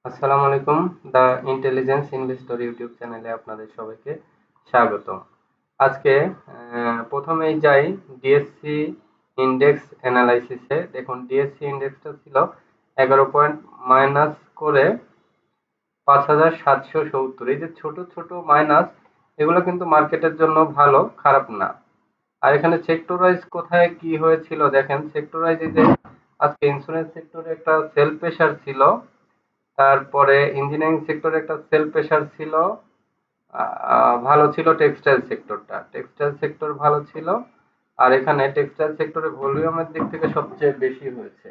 আসসালামু আলাইকুম। The intelligence investor YouTube চ্যানেলে আপনাদের সবাইকে স্বাগতম। আজকে প্রথমেই যাই ডিএসসি ইন্ডেক্স অ্যানালাইসিসে। দেখুন ডিএসসি ইন্ডেক্সটা ছিল 11 পয়েন্ট মাইনাস করে 5,770। এই যে ছোট ছোট মাইনাস, এগুলো কিন্তু মার্কেটের জন্য ভালো, খারাপ না। আর এখানে সেক্টর ওয়াইজ কোথায় কি হয়েছিল দেখেন। সেক্টর ওয়াইজ এই যে আজকে ইন্স্যুরেন্স সেক্টরে একটা সেল প্রেসার ছিল, তারপরে ইঞ্জিনিয়ারিং সেক্টরে একটা সেল প্রেসার ছিল। ভালো ছিল টেক্সটাইল সেক্টরটা, টেক্সটাইল সেক্টর ভালো ছিল। আর এখানে টেক্সটাইল সেক্টরে ভলিউমের দিক থেকে সবচেয়ে বেশি হয়েছে।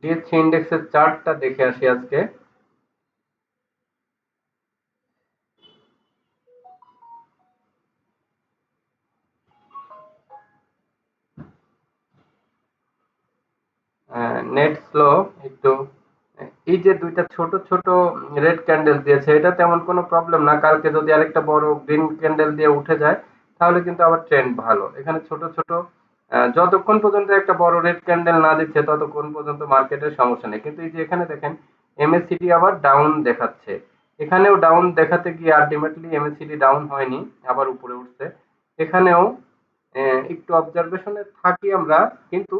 ডিএসসি ইন্ডেক্সের চার্টটা দেখে আসি আজকে। নেট স্লো একটু। এই যে দুইটা ছোট ছোট রেড ক্যান্ডেল দিয়েছে, এটা তেমন কোনো প্রবলেম না। কালকে যদি আরেকটা বড় গ্রিন ক্যান্ডেল দিয়ে উঠে যায় তাহলে কিন্তু আবার ট্রেন্ড ভালো। এখানে ছোট ছোট যতক্ষণ পর্যন্ত একটা বড় রেড ক্যান্ডেল না দিচ্ছে ততক্ষণ পর্যন্ত মার্কেটের সমস্যা নেই। কিন্তু এই যে এখানে দেখেন এমএসসিডি আবার ডাউন দেখাচ্ছে। এখানেও ডাউন দেখাতে গিয়ে আলটিমেটলি এমএসসিডি ডাউন হয়নি, আবার উপরে উঠছে। এখানেও একটু অবজারভেশনে থাকি আমরা, কিন্তু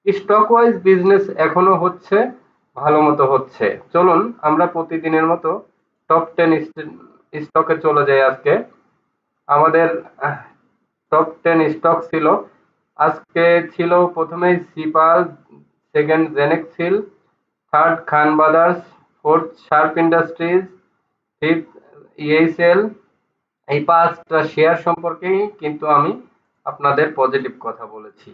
স্টক ওয়াইজ বিজনেস এখনো হচ্ছে, ভালো মতো হচ্ছে। চলুন আমরা প্রতিদিনের মতো টপ টেন স্টকে চলে যাই আজকে। আমাদের টপ টেন স্টক ছিল আজকে, ছিল প্রথমেই সিপাল, সেকেন্ড জেনেক্সিল, third Khan Brothers, fourth Sharp Industries, fifth ESL. এই পাঁচটা শেয়ার সম্পর্কেই কিন্তু আমি আপনাদের পজিটিভ কথা বলেছি।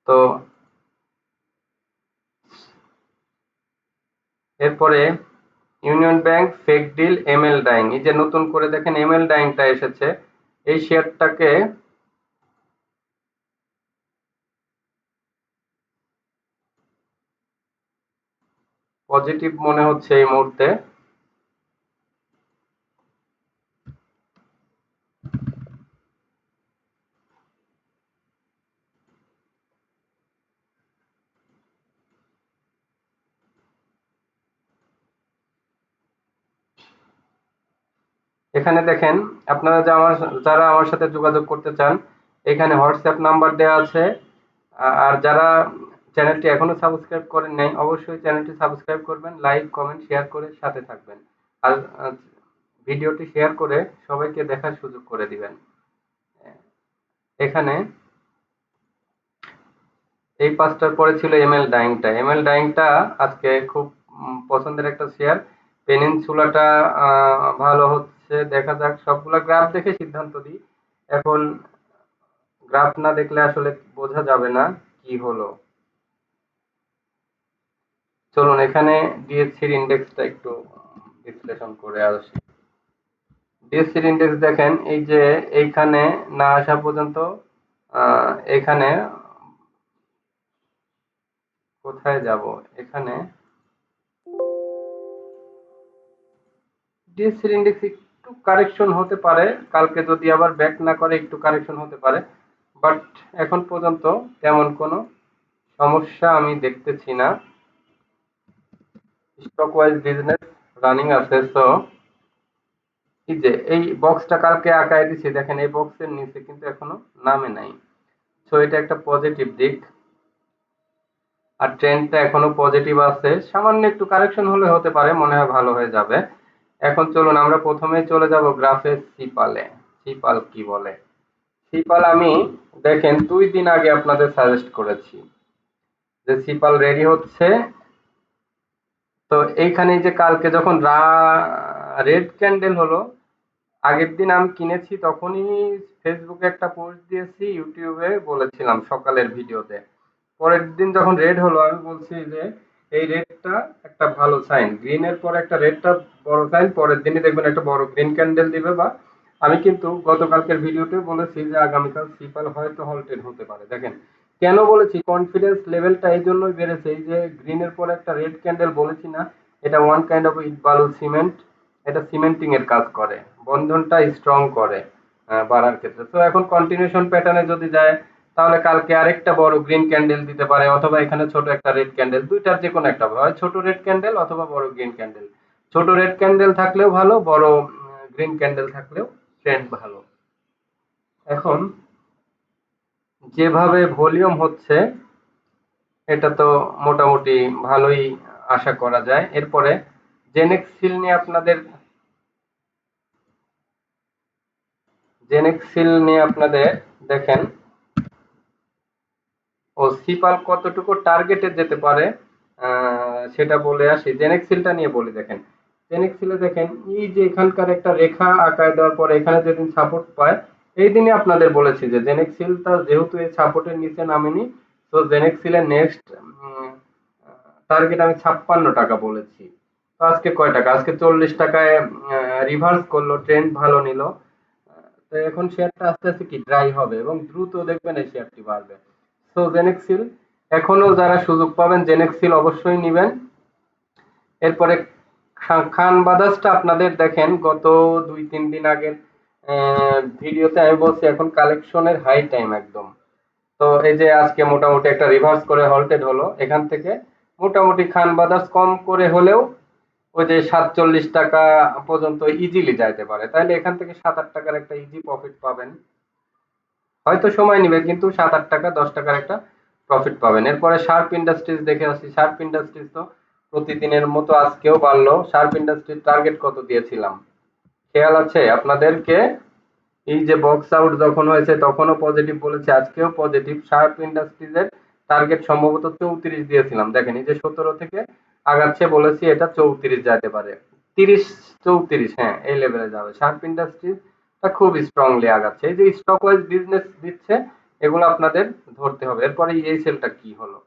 তো এরপরে union bank, fake deal, ML dyeing. এই যে নতুন করে দেখেন এমএল ডাইংটা এসেছে, এই শেয়ারটাকে পজিটিভ মনে হচ্ছে এই মুহূর্তে। এখানে দেখেন, আপনারা যারা আমার সাথে যোগাযোগ করতে চান, এখানে হোয়াটসঅ্যাপ নাম্বার দেওয়া আছে। আর যারা চ্যানেলটি এখনো সাবস্ক্রাইব করেন নাই, অবশ্যই চ্যানেলটি সাবস্ক্রাইব করবেন, লাইক কমেন্ট শেয়ার করে সাথে থাকবেন। আর ভিডিওটি শেয়ার করে সবাইকে দেখার সুযোগ করে দিবেন। এখানে এই পাঁচটার পরে ছিল এমএল ডাইংটা। এমএল ডাইংটা আজকে খুব পছন্দের একটা শেয়ার। পেনিনসুলাটা ভালো হচ্ছে, দেখা যাক। সবগুলা গ্রাফ দেখে সিদ্ধান্ত দিই। এখন গ্রাফ না দেখলে আসলে বোঝা যাবে না কি হলো। চলুন এখানে ডিএসসির ইন্ডেক্সটা একটু বিশ্লেষণ করে আসি। ডিএসসির ইন্ডেক্স দেখেন, এই যে এইখানে না আসা পর্যন্ত এখানে কোথায় যাব, এখানে ডিএসসির ইন্ডেক্স একটু কারেকশন হতে পারে। কালকে যদি আবার ব্যাক না করে একটু কারেকশন হতে পারে, বাট এখন পর্যন্ত তেমন কোনো সমস্যা আমি দেখতেছি না। স্টক ওয়াইজ বিজনেস রানিং আছে। সো এই যে এই বক্সটা কালকে আঁকায় দিছি, দেখেন এই বক্সের নিচে কিন্তু এখনো নামে নাই। সো এটা একটা পজিটিভ দিক। আর ট্রেন্ডটা এখনো পজিটিভ আছে, সামান্য একটু কারেকশন হলে হতে পারে, মনে হয় ভালো হয়ে যাবে। এখন চলুন আমরা প্রথমেই চলে যাব গ্রাফে সিপালে। সিপাল কি বলে। সিপাল আমি দেখেন 2 দিন আগে আপনাদের সাজেস্ট করেছি যে সিপাল রেডি হচ্ছে। তো এইখানে যে কালকে যখন রেড ক্যান্ডেল হলো, আগের দিন আমি কিনেছি, তখনই ফেসবুকে একটা পোস্ট দিয়েছি, ইউটিউবে বলেছিলাম সকালের ভিডিওতে। পরের দিন যখন রেড হলো আমি বলছি যে এই রেডটা একটা ভালো সাইন, গ্রিনের পরে একটা রেডটা বড় সাইন, পরের দিনই দেখবেন একটা বড় গ্রিন ক্যান্ডেল দিবে। বা আমি কিন্তু গতকালকের ভিডিওতে বলেছি যে আগামীকাল সিপাল হয়তো হল্টেড হতে পারে। দেখেন কেন বলেছি, কনফিডেন্স লেভেলটা এই জন্যই বেড়েছে। এই যে গ্রিনের পরে একটা রেড ক্যান্ডেল বলেছি না, এটা ওয়ান কাইন্ড অফ ইট বালু সিমেন্ট। এটা সিমেন্টিং এর কাজ করে, বন্ধনটা স্ট্রং করে। বাড়ার ক্ষেত্রে। তো এখন কন্টিনিউশন প্যাটার্নে যদি যায় তাহলে কালকে আরেকটা বড় গ্রিন ক্যান্ডেল দিতে পারে, অথবা এখানে ছোট একটা রেড ক্যান্ডেল, দুইটার যে কোনো একটা হয়, ছোট রেড ক্যান্ডেল অথবা বড় গ্রিন ক্যান্ডেল। ছোট রেড ক্যান্ডেল থাকলেও ভালো, বড় গ্রিন ক্যান্ডেল থাকলেও ট্রেন্ড ভালো। এখন যেভাবে ভলিউম হচ্ছে এটা তো মোটামুটি ভালোই আশা করা যায়। এরপরে জেনেক্স সিল নিয়ে আপনাদের দেখেন ও সিপাল কতটুকু টার্গেটে যেতে পারে সেটা বলে আসি। জেনেক্সিলটা নিয়ে বলি। দেখেন জেনেক্সিলে দেখেন এই যে এখানকার একটা রেখা আঁকায় দেওয়ার পরে এখানে যেদিন সাপোর্ট পায়, এই দিনে আপনাদের বলেছি যে জেনেক্সিলটা যেহেতু এই সাপোর্টের নিচে নামেনি, তো জেনেক্সিলের নেক্সট টার্গেট আমি 56 টাকা বলেছি। তো আজকে কয় টাকা, আজকে 40 টাকায় রিভার্স করলো, ট্রেন্ড ভালো নিল। তো এখন শেয়ারটা আস্তে আস্তে কি ড্রাই হবে এবং দ্রুত দেখবেন এই শেয়ারটি বাড়বে। তো জেনেক্সিল এখনো যারা সুযোগ পাবেন জেনেক্সিল অবশ্যই নিবেন। এরপরে খান বাদাসটা আপনাদের দেখেন গত 2-3 দিন আগের ভিডিওতে আমি বলছি এখন কালেকশনের হাই টাইম একদম। তো এই যে আজকে মোটামুটি একটা রিভার্স করে হল্টেড হলো, এখান থেকে মোটামুটি খান বাদাস কম করে হলেও ওই যে 47 টাকা পর্যন্ত ইজিলি যাইতে পারে, তাইলে এখান থেকে 7-8 টাকার একটা ইজি প্রফিট পাবেন। হয়তো সময় নিবে কিন্তু 7-8 টাকা 10 টাকার একটা প্রফিট পাবেন। এরপরে শার্প ইন্ডাস্ট্রিজ দেখে আসি। শার্প ইন্ডাস্ট্রিজ তো প্রতিদিনের মতো আজকেও বাড়লো। শার্প ইন্ডাস্ট্রির টার্গেট কত দিয়েছিলাম খেয়াল আছে আপনাদেরকে? এই যে বক্স আউট যখন হয়েছে তখনও পজিটিভ বলেছে, আজকেও পজিটিভ। শার্প ইন্ডাস্ট্রিজের টার্গেট সম্ভবত 34 দিয়েছিলাম। দেখেন এই যে 17 থেকে আগাচ্ছে বলেছি, এটা 34 যেতে পারে, 30-34, হ্যাঁ এই লেভেলে যাবে। শার্প ইন্ডাস্ট্রিজ খুব স্ট্রংলি আগাচ্ছে, এই যে স্টক ওয়াইজ বিজনেস দিচ্ছে, এগুলো আপনাদের ধরতে হবে। এরপরে এই সেলটা কি হলো,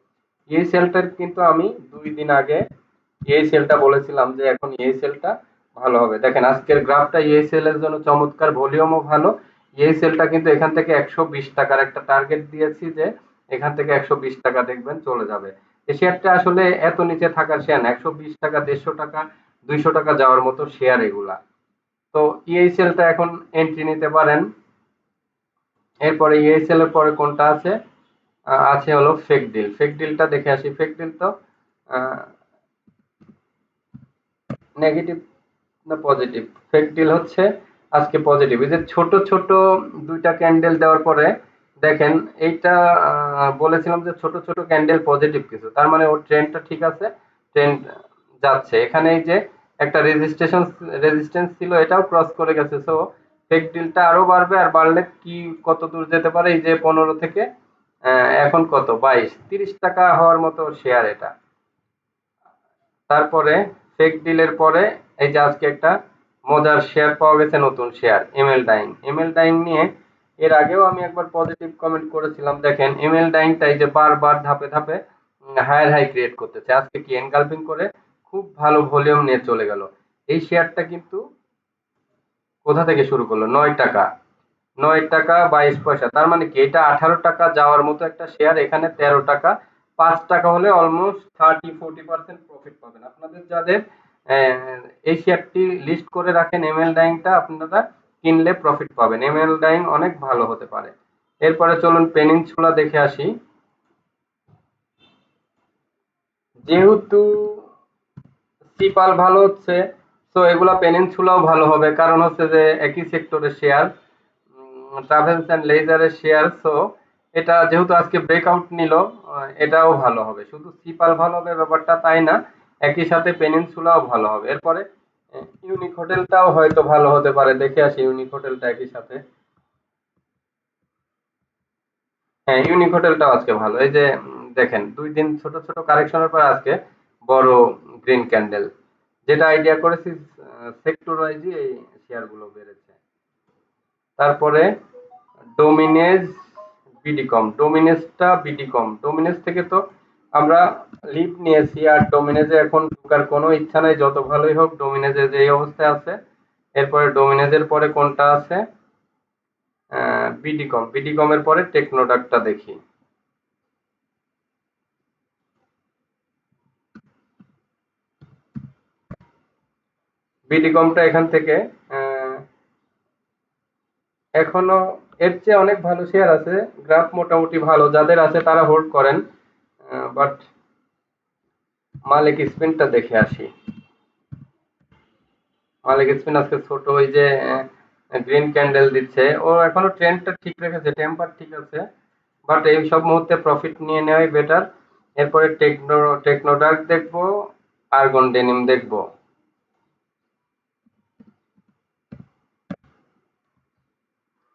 এই সেলটার কিন্তু আমি 2 দিন আগে এই সেলটা বলেছিলাম যে এখন এই সেলটা ভালো হবে। দেখেন আজকের গ্রাফটা এই সেল এর জন্য চমৎকার, ভলিউমও ভালো। এই সেলটা কিন্তু এখান থেকে 120 টাকার একটা টার্গেট দিয়েছি যে এখান থেকে 120 টাকা দেখবেন চলে যাবে। এই শেয়ারটা আসলে এত নিচে থাকার শেয়ার না, 120 টাকা 150 টাকা 200 টাকা যাওয়ার মতো শেয়ার এগুলা। তো এই সেলটা এখন এন্ট্রি নিতে পারেন। এরপরে এই সেলের পরে কোনটা আছে, আছে হলো ফেক ডিল। ফেক ডিলটা দেখে আসি। ফেক ডিল তো নেগেটিভ না পজিটিভ? ফেক ডিল হচ্ছে আজকে পজিটিভ। এই যে ছোট ছোট দুইটা ক্যান্ডেল দেওয়ার পরে দেখেন এইটা বলেছিলাম যে ছোট ছোট ক্যান্ডেল পজিটিভ কিছু, তার মানে ওর ট্রেন্ডটা ঠিক আছে, ট্রেন্ড যাচ্ছে। এখানে এই যে একটা রেজিস্ট্যান্স ছিল, এটাও ক্রস করে গেছে। সো ফেক ডিলটা আরো বাড়বে, আর বাড়লে কি কত দূর যেতে পারে, এই যে 15 থেকে এখন কত 22-30 টাকা হওয়ার মতো শেয়ার এটা। তারপরে ফেক ডিলের পরে এই যে আজকে একটা মজার শেয়ার পাওয়া গেছে, নতুন share ML dyeing. ML dyeing নিয়ে এর আগেও আমি একবার পজিটিভ কমেন্ট করেছিলাম। দেখেন এমএল ডাইংটা এই যে বারবার ধাপে ধাপে হায়ার হাই ক্রিয়েট করতেছে, আজকে কি এনগালফিং করে খুব ভালো ভলিউম নিয়ে চলে গেল। এই শেয়ারটা কিন্তু কোথা থেকে শুরু করলো, 9 টাকা, 9 টাকা 22 পয়সা, তার মানে কি এটা 18 টাকা যাওয়ার মতো একটা শেয়ার, এখানে 13 টাকা, 5 টাকা হলে অলমোস্ট 30-40% প্রফিট পাবেন আপনাদের যাদের এই শেয়ারটি লিস্ট করে রাখেন। এমএল ডাইংটা আপনারা কিনলে প্রফিট পাবেন, এমএল ডাইং অনেক ভালো হতে পারে। এরপরে চলুন পেনিনসুলা দেখে আসি। যেহেতু সিপাল ভালো হচ্ছে, তো এগুলা পেনিনসুলাও ভালো হবে, কারণ হচ্ছে যে একই সেক্টরের শেয়ার, ট্রাভেলস এন্ড লেজারের শেয়ার। সো এটা যেহেতু আজকে ব্রেকআউট নিল, এটাও ভালো হবে। শুধু সিপাল ভালো হবে ব্যাপারটা তাই না, একই সাথে পেনিনসুলাও ভালো হবে। এরপরে ইউনিক হোটেলটাও হয়তো ভালো হতে পারে, দেখে আসি ইউনিক হোটেলটা একই সাথে। হ্যাঁ ইউনিক হোটেলটাও আজকে ভালো। এই যে দেখেন 2 দিন ছোট ছোট কারেকশনের পর আজকে বড় গ্রিন ক্যান্ডেল, যেটা আইডিয়া করেছি সেক্টর ওয়াইজই এই শেয়ার গুলো বেড়েছে। তারপরে ডোমিনেজ বিডিকম, ডোমিনেজ থেকে তো আমরা লিভ নিয়েছি, আর ডোমিনেজে এখন ঢোকার কোনো ইচ্ছা নাই, যত ভালোই হোক ডোমিনেজে যে অবস্থায় আছে। এরপরে ডোমিনেজের পরে কোনটা আছে, বিডিকমের পরে টেকনোডাকটা দেখি। বিডিকমটা এখান থেকে এখনো এর চেয়ে অনেক ভালো শেয়ার আছে, গ্রাফ মোটামুটি ভালো, যাদের আছে তারা হোল্ড করেন। বাট মালিক স্পিনটা দেখে আসি। মালিক স্পিন আজকে ছোট, ওই যে গ্রিন ক্যান্ডেল দিচ্ছে, ও এখনো ট্রেন্ডটা ঠিক রেখেছে, টেম্পার ঠিক আছে, বাট এই সব মুহূর্তে প্রফিট নিয়ে নেওয়াই বেটার। এরপরে টেকনোডার্ক দেখবো, আর্গন ডেনিম দেখবো।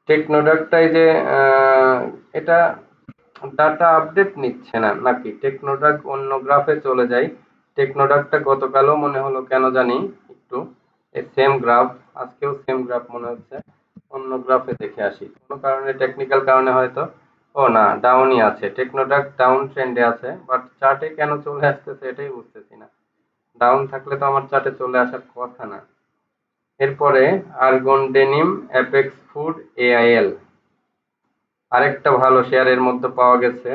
টেকনোডার্কটা এই যে এটা ডাটা আপডেট নিচ্ছে না নাকি, টেকনোডার্ক অন্য গ্রাফে চলে যায়। টেকনোডার্কটা গতকালও মনে হলো কেন জানি একটু এই সেম গ্রাফ, আজকেও সেম গ্রাফ মনে হচ্ছে। অন্য গ্রাফে দেখে আসি, কোনো কারণে টেকনিক্যাল কারণে হয়তো। ও না, ডাউনই আছে, টেকনোডার্ক ডাউন ট্রেন্ডে আছে, বাট চার্টে কেন চলে আসতেছে এটাই বুঝতেছি না। ডাউন থাকলে তো আমার চার্টে চলে আসার কথা না। এরপরে argon denim, apex food, AIL. আরেকটা ভালো শেয়ার এর মধ্যে পাওয়া গেছে,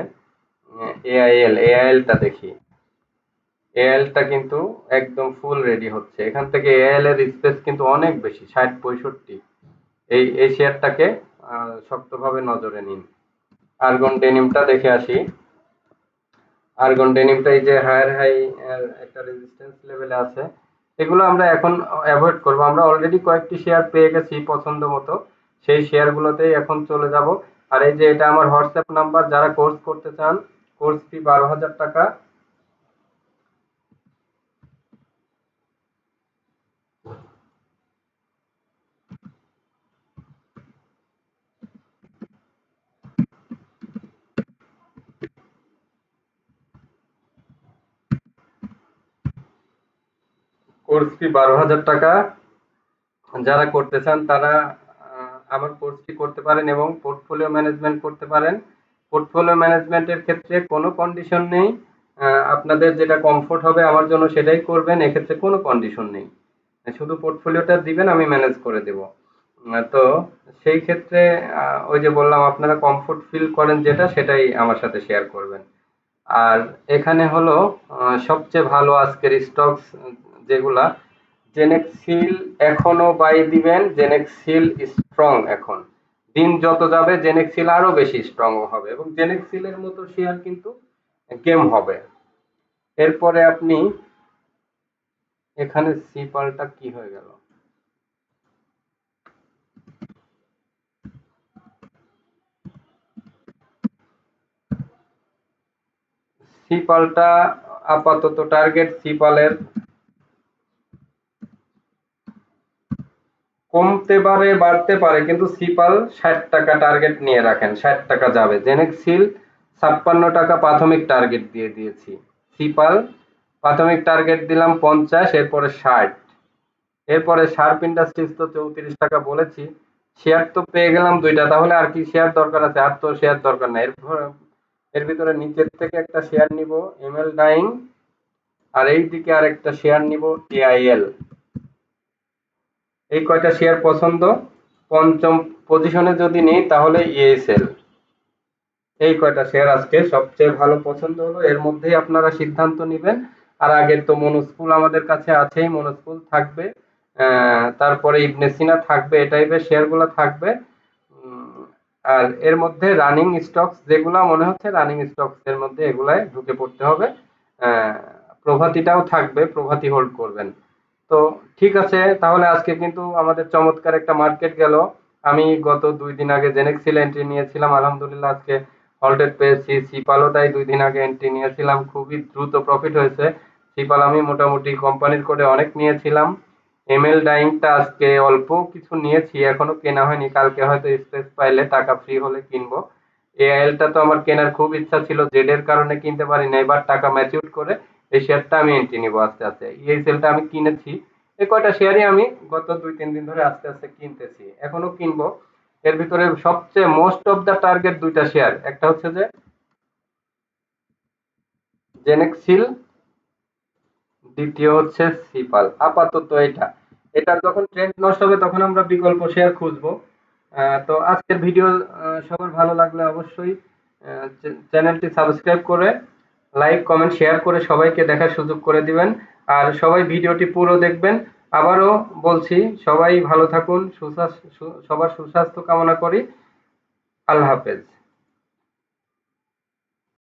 এআইএলটা দেখি। এআইএলটা কিন্তু একদম ফুল রেডি হচ্ছে, এখান থেকে এআইএল এর স্পেস কিন্তু অনেক বেশি, 60-65। এই শেয়ারটাকে শক্তভাবে নজরে নিন। আর্গন ডেনিমটা দেখে আসি। আর্গন ডেনিমটা এই যে হায়ার হাই একটা রেজিস্ট্যান্স লেভেলে আছে, এগুলো আমরা এখন অ্যাভয়েড করব। আমরা অলরেডি কয়েকটি শেয়ার পেয়ে গেছি পছন্দ মতো, সেই শেয়ারগুলোতেই এখন চলে যাব। আর এই যে এটা আমার হোয়াটসঅ্যাপ নাম্বার, যারা কোর্স করতে চান, কোর্স ফি 12,000 টাকা। কোর্স ফি 12,000 টাকা। যারা করতে চান তারা আমার কোর্সটি করতে পারেন এবং পোর্টফোলিও ম্যানেজমেন্ট করতে পারেন। পোর্টফোলিও ম্যানেজমেন্টের ক্ষেত্রে কোনো কন্ডিশন নেই, আপনাদের যেটা কমফোর্ট হবে আমার জন্য সেটাই করবেন, এক্ষেত্রে কোনো কন্ডিশন নেই। শুধু পোর্টফোলিওটা দিবেন, আমি ম্যানেজ করে দেব। তো সেই ক্ষেত্রে ওই যে বললাম, আপনারা কমফোর্ট ফিল করেন যেটা, সেটাই আমার সাথে শেয়ার করবেন। আর এখানে হলো সবচেয়ে ভালো আজকের স্টকস যেগুলা, জেনেক্সিল এখনো বাই দিবেন। জেনেক্সিল স্ট্রং, এখন দিন যত যাবে জেনেক্সিল আরো বেশি স্ট্রং হবে, এবং জেনেক্সিলের মতো শেয়ার কিন্তু গেম হবে। এরপরে আপনি এখানে সিপালটা কি হয়ে গেল, সিপালটা আপাতত টার্গেট সিপালের কমতে পারে বাড়তে পারে, কিন্তু সিপাল 60 টাকা টার্গেট নিয়ে রাখেন, 60 টাকা যাবে। জেনেক্সিল 56 টাকা প্রাথমিক টার্গেট দিয়ে দিয়েছি। সিপাল প্রাথমিক টার্গেট দিলাম 50, এরপরে 60। এরপরে শার্প ইন্ডাস্ট্রিজ তো 34 টাকা বলেছি। শেয়ার তো পেয়ে গেলাম দুইটা, তাহলে আর কি শেয়ার দরকার আছে, আর তো শেয়ার দরকার নাই। এর ভিতরে নিচের থেকে একটা শেয়ার নিব, এমএল ডাইং। আর এই দিকে আরেকটা শেয়ার নিব, এআইএল। এই কয়টা শেয়ার পছন্দ। পঞ্চম পজিশনে যদি নেই তাহলে ইএসএল। এই কয়টা শেয়ার আজকে সবচেয়ে ভালো পছন্দ হলো, এর মধ্যেই আপনারা সিদ্ধান্ত নেবেন। আর আগের তো মনোস্কুল আমাদের কাছে আছেই, মনোস্কুল থাকবে, তারপরে ইবনে সিনা থাকবে, এই টাইপের শেয়ারগুলো থাকবে। আর এর মধ্যে রানিং স্টকস যেগুলা মনে হচ্ছে রানিং স্টকস এর মধ্যে এগুলাই ঢুকে পড়তে হবে। আহ, প্রভাতিটাও থাকবে, প্রভাতি হোল্ড করবেন। তো ঠিক আছে, তাহলে আজকে কিন্তু আমাদের চমৎকার একটা মার্কেট গেল। আমি গত 2 দিন আগে জেনেক্সিল এন্ট্রি নিয়েছিলাম, আলহামদুলিল্লাহ আজকে হল্টেড পেয়েছি। সিপালও তাই 2 দিন আগে এন্ট্রি নিয়েছিলাম, খুবই দ্রুত প্রফিট হয়েছে। সিপাল আমি মোটামুটি কোম্পানির করে অনেক নিয়েছিলাম। এমএল ডাইংটা আজকে অল্প কিছু নিয়েছি, এখনো কেনা হয়নি, কালকে হয়তো স্পেস পাইলে টাকা ফ্রি হলে কিনবো। এআইএলটা তো আমার কেনার খুব ইচ্ছা ছিল, জেড এর কারণে কিনতে পারি না, এবার টাকা ম্যাচিউর করে এই শেয়ারটা আমি এন্ট্রি নিবো আস্তে আস্তে। ইএসএলটা আমি কিনেছি, এই কয়টা শেয়ারই আমি গত 2-3 দিন ধরে আস্তে আস্তে কিনতেছি, এখনো কিনবো। এর ভিতরে সবচেয়ে মোস্ট অফ দা টার্গেট দুইটা শেয়ার, একটা হচ্ছে যে জেনেক্সিল, দ্বিতীয় হচ্ছে সিপাল। আপাতত এটা, এটার যখন ট্রেন্ড নষ্ট হবে তখন আমরা বিকল্প শেয়ার খুঁজবো। তো আজকের ভিডিও সবার ভালো লাগলে অবশ্যই চ্যানেলটি সাবস্ক্রাইব করে লাইক কমেন্ট শেয়ার করে সবাইকে দেখার সুযোগ করে দিবেন। আর সবাই ভিডিওটি পুরো দেখবেন। আবারও বলছি, সবাই ভালো থাকুন, সবার সুস্বাস্থ্য কামনা করি। আল্লাহ হাফেজ।